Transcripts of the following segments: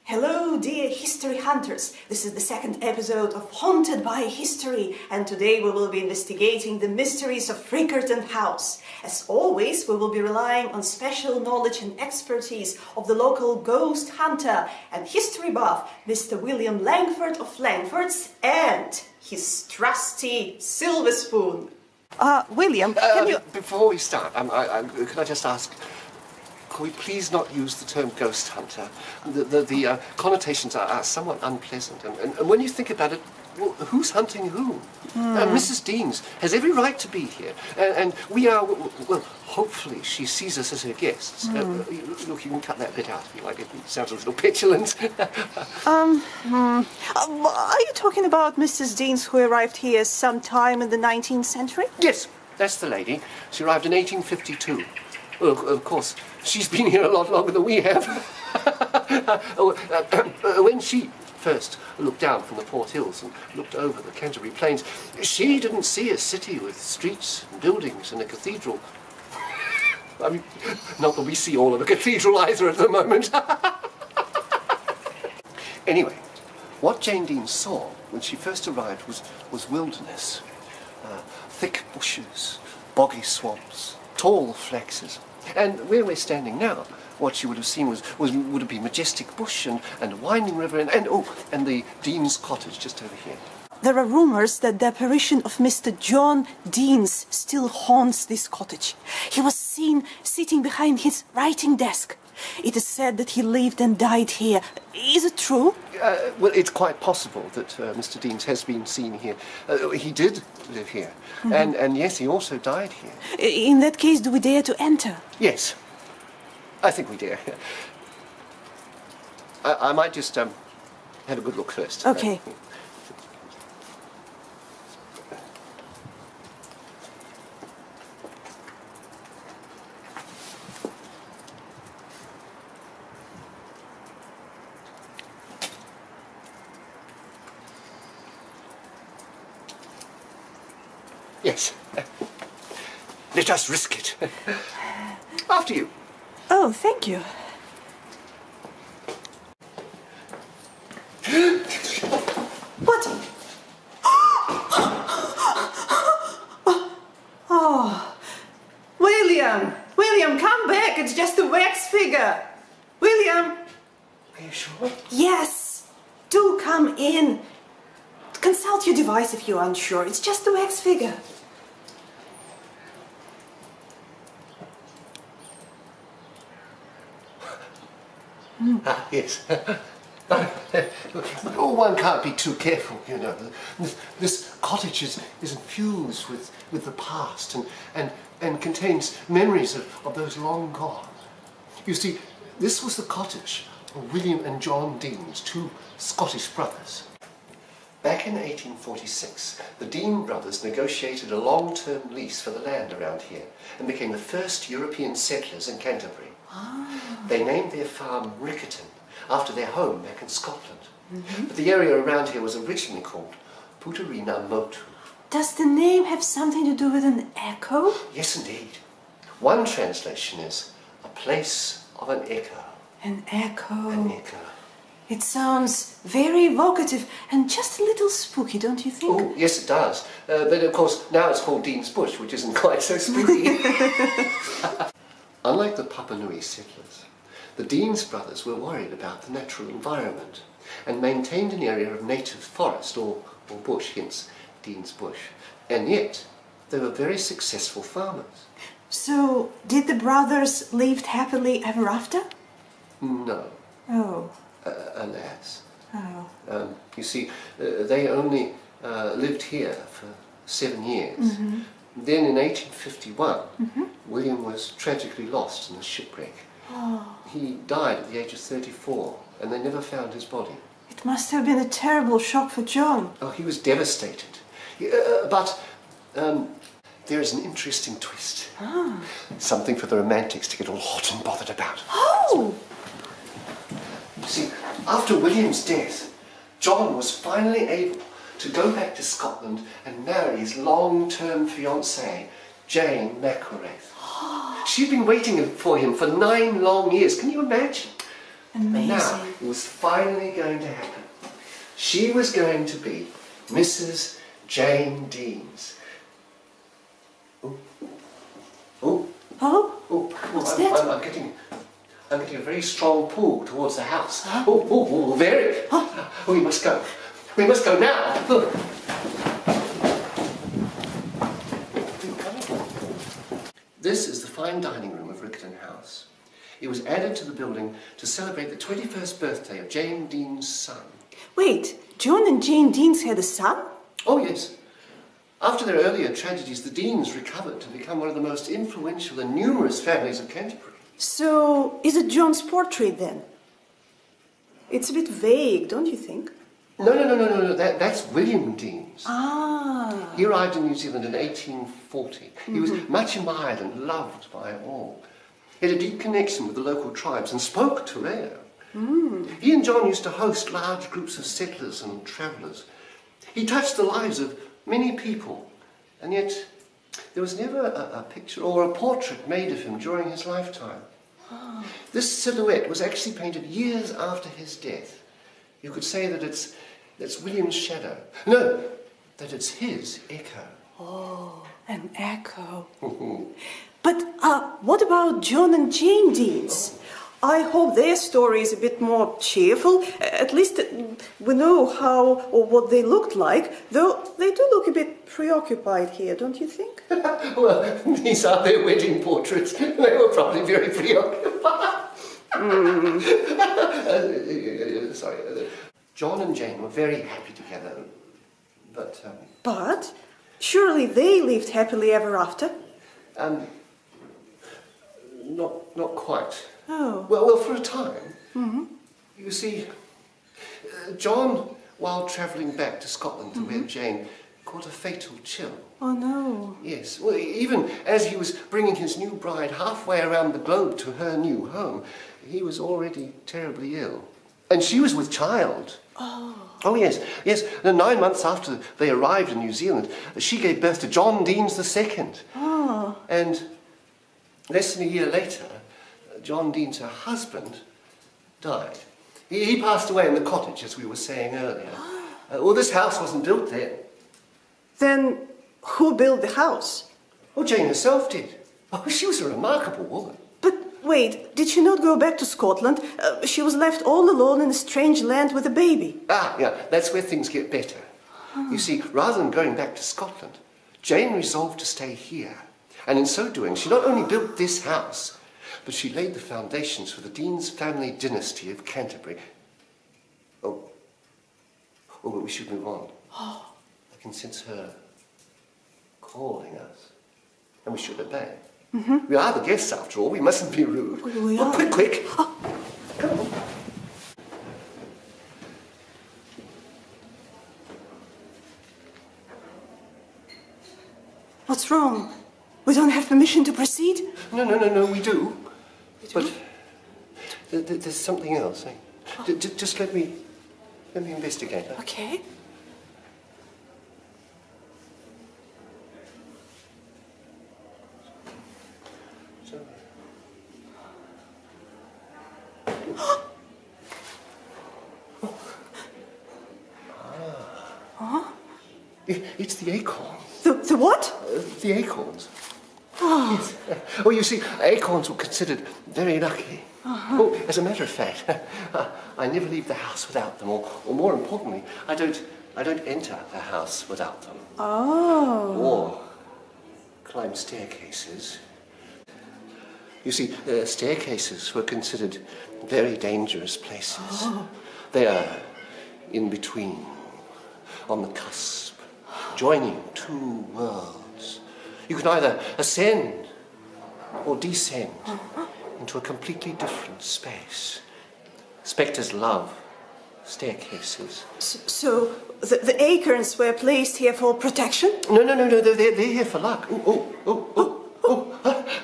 Hello, dear history hunters! This is the second episode of Haunted by History, and today we will be investigating the mysteries of Riccarton House. As always, we will be relying on special knowledge and expertise of the local ghost hunter and history buff, Mr. William Langford of Langfords, and his trusty silver spoon. William, can you... Before we start, can I just ask... Can we please not use the term ghost hunter? The connotations are somewhat unpleasant. And when you think about it, well, who's hunting who? Mrs. Deans has every right to be here. And we are, well, hopefully she sees us as her guests. Look, you can cut that bit out if you like. It sounds a little petulant. Are you talking about Mrs. Deans who arrived here sometime in the 19th century? Yes, that's the lady. She arrived in 1852. Well, of course, she's been here a lot longer than we have. When she first looked down from the Port Hills and looked over the Canterbury Plains, she didn't see a city with streets and buildings and a cathedral. I mean, not that we see all of a cathedral either at the moment. Anyway, what Jane Dean saw when she first arrived was wilderness. Thick bushes, boggy swamps, tall flaxes. And where we're standing now, what she would have seen would have been majestic bush and a winding river and the Dean's cottage just over here. There are rumors that the apparition of Mr. John Deans still haunts this cottage. He was seen sitting behind his writing desk. It is said that he lived and died here. Is it true? Well, it's quite possible that Mr. Deans has been seen here. He did live here. And yes, he also died here. In that case, do we dare to enter? Yes. I think we dare. I might just have a good look first. Okay. Yes. Let us risk it. After you. Oh, thank you. What? Oh, William! William, come back! It's just a wax figure! William! Are you sure? Yes! Do come in! Consult your device if you're unsure. It's just a wax figure. Yes. Oh, one can't be too careful, you know. This cottage is infused with the past and contains memories of those long gone. You see, this was the cottage of William and John Deans, two Scottish brothers. Back in 1846, the Dean brothers negotiated a long-term lease for the land around here and became the first European settlers in Canterbury. They named their farm Riccarton after their home back in Scotland. But the area around here was originally called Putarina Motu. Does the name have something to do with an echo? Yes, indeed. One translation is a place of an echo. An echo. An echo. It sounds very evocative and just a little spooky, don't you think? Oh, yes, it does. But of course, now it's called Dean's Bush, which isn't quite so spooky. Unlike the Papa Nui settlers, the Deans brothers were worried about the natural environment and maintained an area of native forest or bush, hence Dean's Bush. And yet, they were very successful farmers. So, did the brothers live happily ever after? No. Oh. Alas. Oh. You see, they only lived here for 7 years. Then in 1851, William was tragically lost in a shipwreck. Oh. He died at the age of 34, and they never found his body. It must have been a terrible shock for John. Oh, he was devastated. But there is an interesting twist. Something for the romantics to get all hot and bothered about. Oh! You see, after William's death, John was finally able to go back to Scotland and marry his long-term fiancée, Jane McElraith. She'd been waiting for him for 9 long years. Can you imagine? Amazing. And now it was finally going to happen. She was going to be Mrs. Jane Deans. Oh. Oh. Oh? Oh. What's that? I'm getting a very strong pull towards the house. Huh? Oh, very. Huh? Oh, we must go. We must go now. Look. This is the fine dining room of Riccarton House. It was added to the building to celebrate the 21st birthday of Jane Dean's son. Wait, John and Jane Deans had a son? Oh, yes. After their earlier tragedies, the Deans recovered to become one of the most influential and numerous families of Canterbury. So, is it John's portrait then? It's a bit vague, don't you think? No. That's William Deans. Ah. He arrived in New Zealand in 1840. He was much admired and loved by all. He had a deep connection with the local tribes and spoke Turea. He and John used to host large groups of settlers and travellers. He touched the lives of many people, and yet there was never a picture or a portrait made of him during his lifetime. This silhouette was actually painted years after his death. You could say that it's William's shadow. No, that it's his echo. Oh, an echo. But what about John and Jane Deans? I hope their story is a bit more cheerful. At least we know how or what they looked like, though they do look a bit preoccupied here, don't you think? Well, these are their wedding portraits. They were probably very preoccupied. Sorry. John and Jane were very happy together, but... But? Surely they lived happily ever after? Not quite. Oh. Well, for a time. You see, John, while travelling back to Scotland to wed Jane, caught a fatal chill. Oh, no. Yes. Well, even as he was bringing his new bride halfway around the globe to her new home, he was already terribly ill. And she was with child. Oh, yes. 9 months after they arrived in New Zealand, she gave birth to John Deans II. Oh. And less than a year later, John Deans, her husband, died. He passed away in the cottage, as we were saying earlier. Well, this house wasn't built then. Then who built the house? Oh, Jane herself did. Oh, she was a remarkable woman. But wait, did she not go back to Scotland? She was left all alone in a strange land with a baby. Yeah, that's where things get better. You see, rather than going back to Scotland, Jane resolved to stay here. And in so doing, she not only built this house, but she laid the foundations for the Deans family dynasty of Canterbury. Oh, but we should move on. I can sense her calling us, and we should obey. We are the guests, after all. We mustn't be rude. We are. Quick. Come on. What's wrong? We don't have permission to proceed? No, we do. But there's something else. Just let me investigate. Okay. It's the acorns. The what? The acorns. Yes. Oh, you see, acorns were considered very lucky. Oh, as a matter of fact, I never leave the house without them, or more importantly, I don't enter the house without them. Oh. Or climb staircases. You see, staircases were considered very dangerous places. They are in between, on the cusp, joining two worlds. You can either ascend or descend into a completely different space. Spectres love staircases. So the acorns were placed here for protection? No, they're here for luck. Oh.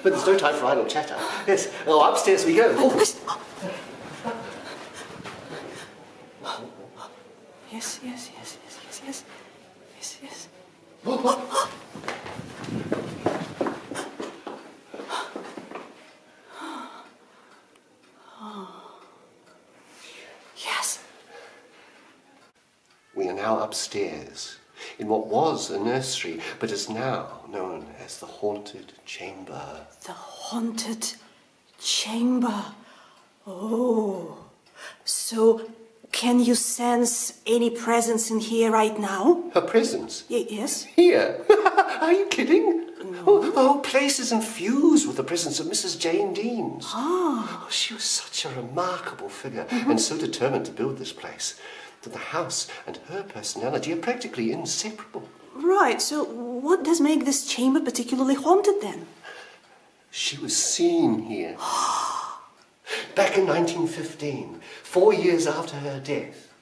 But there's no time for idle chatter. Yes, upstairs we go. Yes. now upstairs, in what was a nursery, but is now known as the Haunted Chamber. The Haunted Chamber. Oh, so can you sense any presence in here right now? Her presence? Yes. Here? Are you kidding? No. Oh, the whole place is infused with the presence of Mrs. Jane Deans. Ah. Oh, she was such a remarkable figure and so determined to build this place that the house and her personality are practically inseparable. Right, so what does make this chamber particularly haunted then? She was seen here. Back in 1915, 4 years after her death.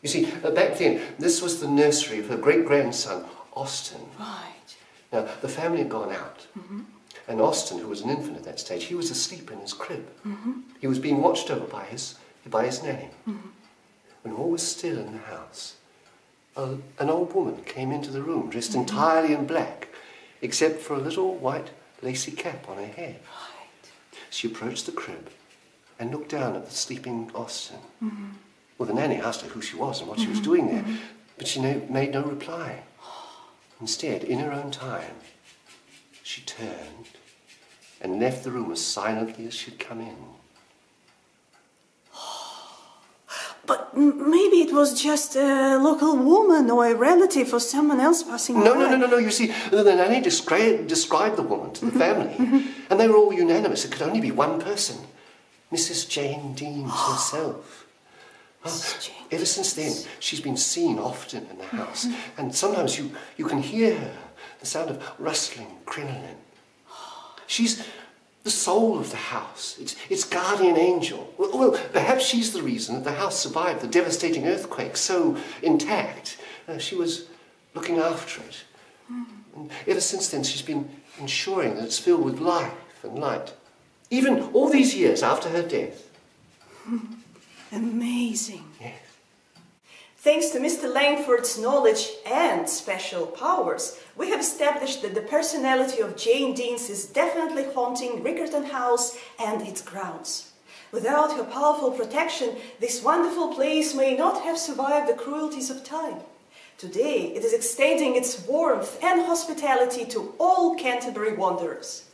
You see, back then, this was the nursery of her great-grandson, Austin. Right. Now, the family had gone out, and Austin, who was an infant at that stage, he was asleep in his crib. He was being watched over by his nanny. When all was still in the house, an old woman came into the room, dressed entirely in black, except for a little white lacy cap on her head. Right. She approached the crib and looked down at the sleeping Austin. Well, the nanny asked her who she was and what she was doing there, but she made no reply. Instead, in her own time, she turned and left the room as silently as she'd come in. But maybe it was just a local woman or a relative or someone else passing by. No. You see, the nanny described the woman to the family, and they were all unanimous. It could only be one person, Mrs. Jane Deans herself. Ever since then, she's been seen often in the house, and sometimes you can hear her, the sound of rustling crinoline. She's the soul of the house, its guardian angel. Well, perhaps she's the reason that the house survived the devastating earthquake so intact. She was looking after it. And ever since then, she's been ensuring that it's filled with life and light, even all these years after her death. Amazing. Yes. Thanks to Mr. Langford's knowledge and special powers, we have established that the personality of Jane Deans is definitely haunting Riccarton House and its grounds. Without her powerful protection, this wonderful place may not have survived the cruelties of time. Today, it is extending its warmth and hospitality to all Canterbury wanderers.